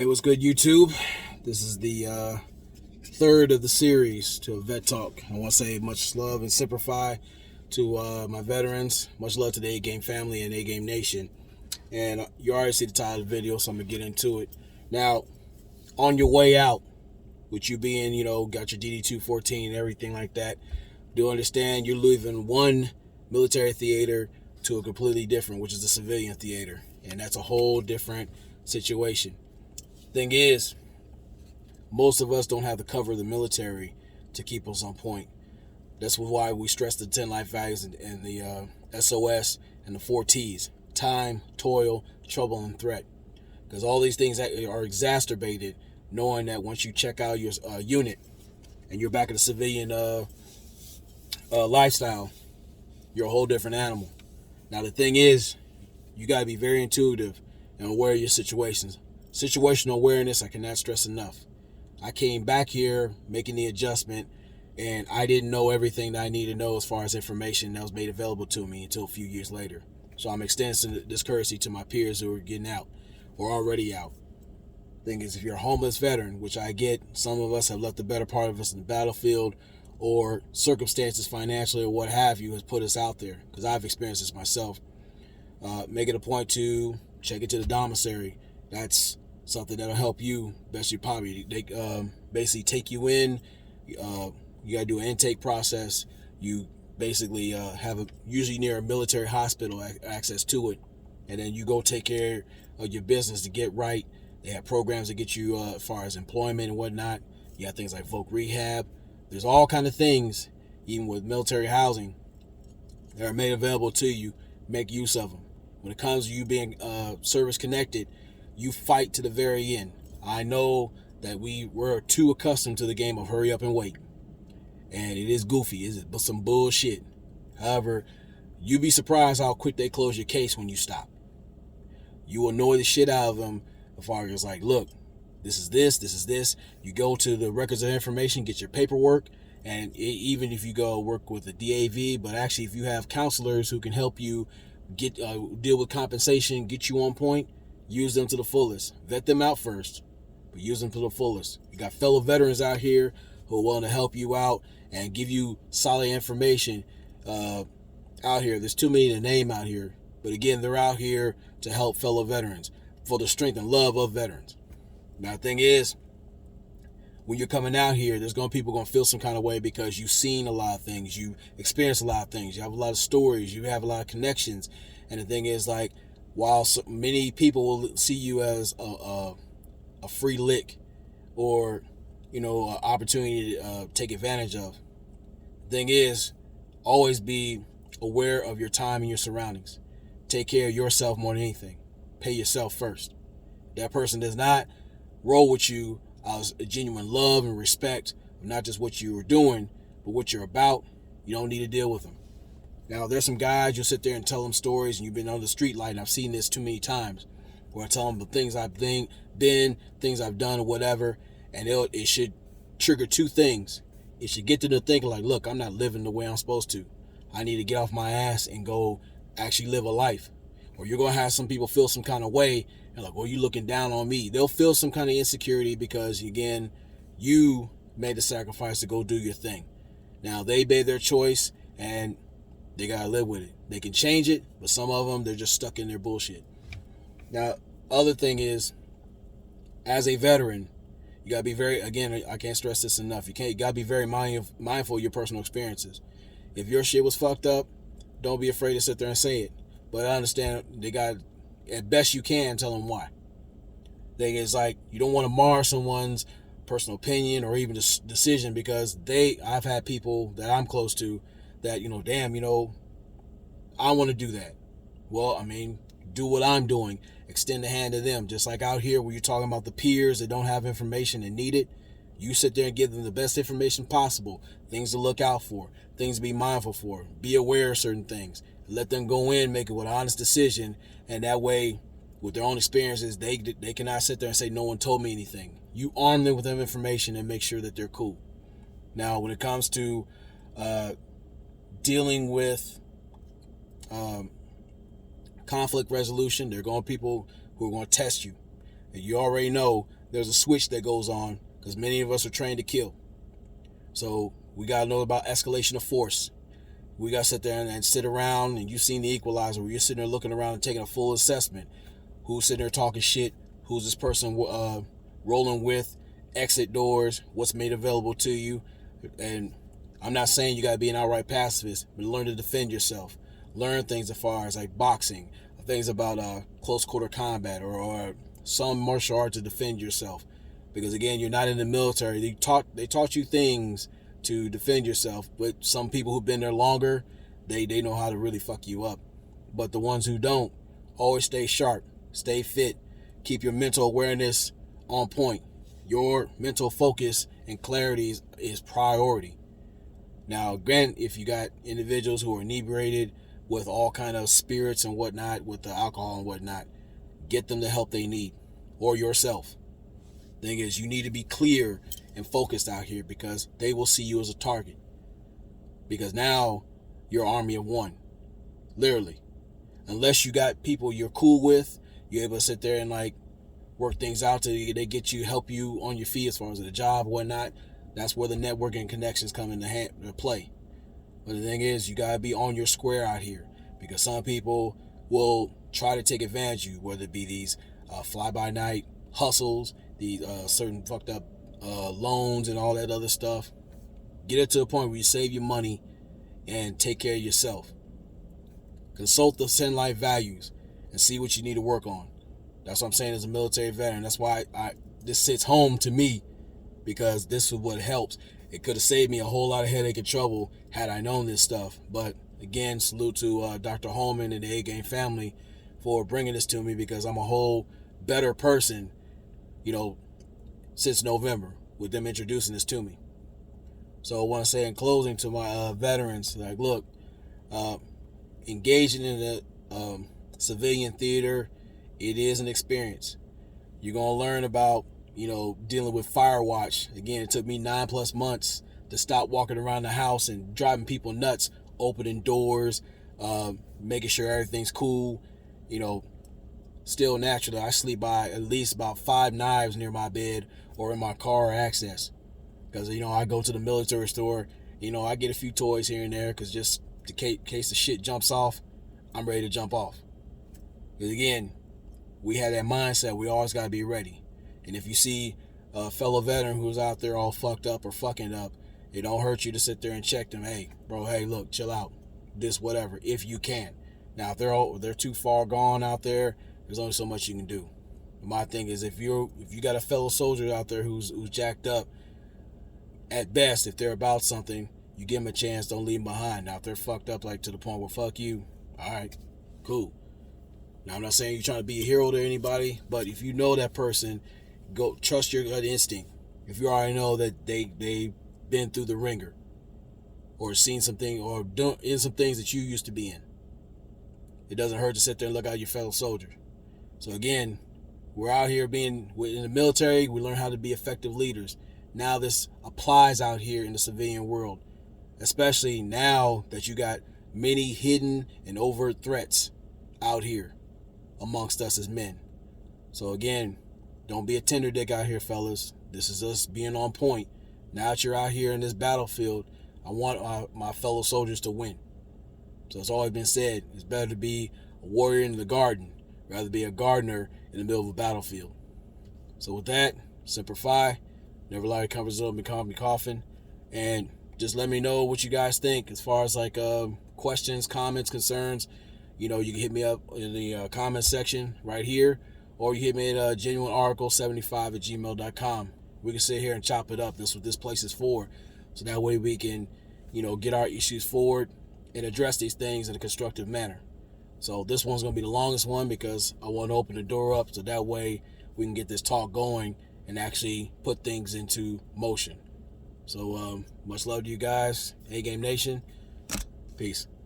Hey, what's good, YouTube? This is the third of the series to Vet Talk. I want to say much love and simplify to my veterans. Much love to the A-Game family and A-Game Nation. And you already see the title of the video, so I'm going to get into it. Now, on your way out, with you being, got your DD-214 and everything like that, do understand you're leaving one military theater to a completely different, which is the civilian theater. And that's a whole different situation. Thing is, most of us don't have the cover of the military to keep us on point. That's why we stress the 10 life values and the SOS and the 4 T's: time, toil, trouble, and threat. Because all these things are exacerbated knowing that once you check out your unit and you're back in the civilian lifestyle, you're a whole different animal. Now, the thing is, you got to be very intuitive and aware of your situations. Situational awareness, I cannot stress enough. I came back here making the adjustment, and I didn't know everything that I needed to know as far as information that was made available to me until a few years later. So I'm extending this courtesy to my peers who are getting out or already out. Thing is, if you're a homeless veteran, which I get, some of us have left the better part of us in the battlefield, or circumstances financially or what have you has put us out there, because I've experienced this myself. Make it a point to check into the commissary. That's something that'll help you best you probably. They basically take you in. You gotta do an intake process. You basically have usually near a military hospital access to it, and then you go take care of your business to get right. They have programs that get you as far as employment and whatnot. You got things like voc rehab. There's all kind of things, even with military housing, that are made available to you. Make use of them. When it comes to you being service connected, you fight to the very end. I know that we're too accustomed to the game of hurry up and wait. And it is goofy, but some bullshit. However, you'd be surprised how quick they close your case when you stop. You annoy the shit out of them as far as like, look, this is this. You go to the records of information, get your paperwork, and even if you go work with the DAV, but actually if you have counselors who can help you get deal with compensation, get you on point, use them to the fullest. Vet them out first, but use them to the fullest. You got fellow veterans out here who are willing to help you out and give you solid information out here. There's too many to name out here, but again, they're out here to help fellow veterans for the strength and love of veterans. Now, the thing is, when you're coming out here, there's people going to feel some kind of way because you've seen a lot of things, you experienced a lot of things, you have a lot of stories, you have a lot of connections. And the thing is, like, while many people will see you as a free lick or, an opportunity to take advantage of, the thing is, always be aware of your time and your surroundings. Take care of yourself more than anything. Pay yourself first. That person does not roll with you out of genuine love and respect of not just what you were doing, but what you're about. You don't need to deal with them. Now, there's some guys, you'll sit there and tell them stories, and you've been on the street light, and I've seen this too many times, where I tell them the things I've been, things I've done, or whatever, and it should trigger two things. It should get them to think like, look, I'm not living the way I'm supposed to. I need to get off my ass and go actually live a life. Or you're going to have some people feel some kind of way, and like, well, you looking down on me. They'll feel some kind of insecurity because, again, you made the sacrifice to go do your thing. Now, they made their choice, and they got to live with it. They can change it, but some of them, they're just stuck in their bullshit. Now, other thing is, as a veteran, you got to be very, again, I can't stress this enough. You got to be very mindful of your personal experiences. If your shit was fucked up, don't be afraid to sit there and say it. But I understand they got, at best you can, tell them why. Thing is, like, you don't want to mar someone's personal opinion or even decision because I've had people that I'm close to that, damn, I want to do that. Well, I mean, do what I'm doing. Extend the hand to them. Just like out here where you're talking about the peers that don't have information and need it, you sit there and give them the best information possible. Things to look out for. Things to be mindful for. Be aware of certain things. Let them go in, make it with an honest decision, and that way, with their own experiences, they cannot sit there and say, no one told me anything. You arm them with them information and make sure that they're cool. Now, when it comes to dealing with conflict resolution, there are going to be people who are going to test you. And you already know there's a switch that goes on because many of us are trained to kill. So we got to know about escalation of force. We got to sit there and sit around, and you've seen the equalizer where you're sitting there looking around and taking a full assessment. Who's sitting there talking shit? Who's this person rolling with? Exit doors, what's made available to you. And I'm not saying you got to be an outright pacifist, but learn to defend yourself. Learn things as far as like boxing, things about close quarter combat or some martial art to defend yourself. Because again, you're not in the military. They taught you things to defend yourself, but some people who've been there longer, they know how to really fuck you up. But the ones who don't, always stay sharp, stay fit, keep your mental awareness on point. Your mental focus and clarity is priority. Now, granted, if you got individuals who are inebriated with all kind of spirits and whatnot, with the alcohol and whatnot, get them the help they need, or yourself. Thing is, you need to be clear and focused out here because they will see you as a target. Because now you're an army of one, literally. Unless you got people you're cool with, you're able to sit there and like work things out till they get you, help you on your feet as far as the job, whatnot. That's where the networking connections come into play. But the thing is, you gotta be on your square out here because some people will try to take advantage of you, whether it be these fly-by-night hustles, these certain fucked up loans and all that other stuff. Get it to a point where you save your money and take care of yourself. Consult the 10 life values and see what you need to work on. That's what I'm saying as a military veteran. That's why this sits home to me, because this is what helps. It could have saved me a whole lot of headache and trouble had I known this stuff. But again, salute to Dr. Holman and the A-Game family for bringing this to me, because I'm a whole better person, since November with them introducing this to me. So I want to say in closing to my veterans, like, look, engaging in the civilian theater, it is an experience. You're going to learn about, dealing with fire watch. Again, it took me 9+ months to stop walking around the house and driving people nuts, opening doors, making sure everything's cool. Still naturally, I sleep by at least about 5 knives near my bed or in my car or access. Because, I go to the military store, I get a few toys here and there because just in case the shit jumps off, I'm ready to jump off. Because again, we have that mindset. We always got to be ready. And if you see a fellow veteran who's out there all fucked up or fucking up, it don't hurt you to sit there and check them. Hey, bro, hey, look, chill out. This, whatever, if you can. Now, if they're too far gone out there, there's only so much you can do. But my thing is, if you got a fellow soldier out there who's jacked up, at best, if they're about something, you give them a chance. Don't leave them behind. Now, if they're fucked up like to the point where fuck you, all right, cool. Now, I'm not saying you're trying to be a hero to anybody, but if you know that person, go trust your gut instinct. If you already know that they've been through the ringer or seen something or in some things that you used to be in, it doesn't hurt to sit there and look out your fellow soldiers. So again, we're out here in the military. We learn how to be effective leaders. Now this applies out here in the civilian world, especially now that you got many hidden and overt threats out here amongst us as men. So again, don't be a tender dick out here, fellas. This is us being on point. Now that you're out here in this battlefield, I want my fellow soldiers to win. So it's always been said, it's better to be a warrior in the garden rather than be a gardener in the middle of a battlefield. So with that, Semper Fi, never allow your comfort zone to become me coffin. And just let me know what you guys think as far as like questions, comments, concerns. You can hit me up in the comment section right here, or you hit me at genuinearticle75@gmail.com. We can sit here and chop it up. That's what this place is for. So that way we can, get our issues forward and address these things in a constructive manner. So this one's going to be the longest one because I want to open the door up so that way we can get this talk going and actually put things into motion. So much love to you guys. A-Game Nation. Peace.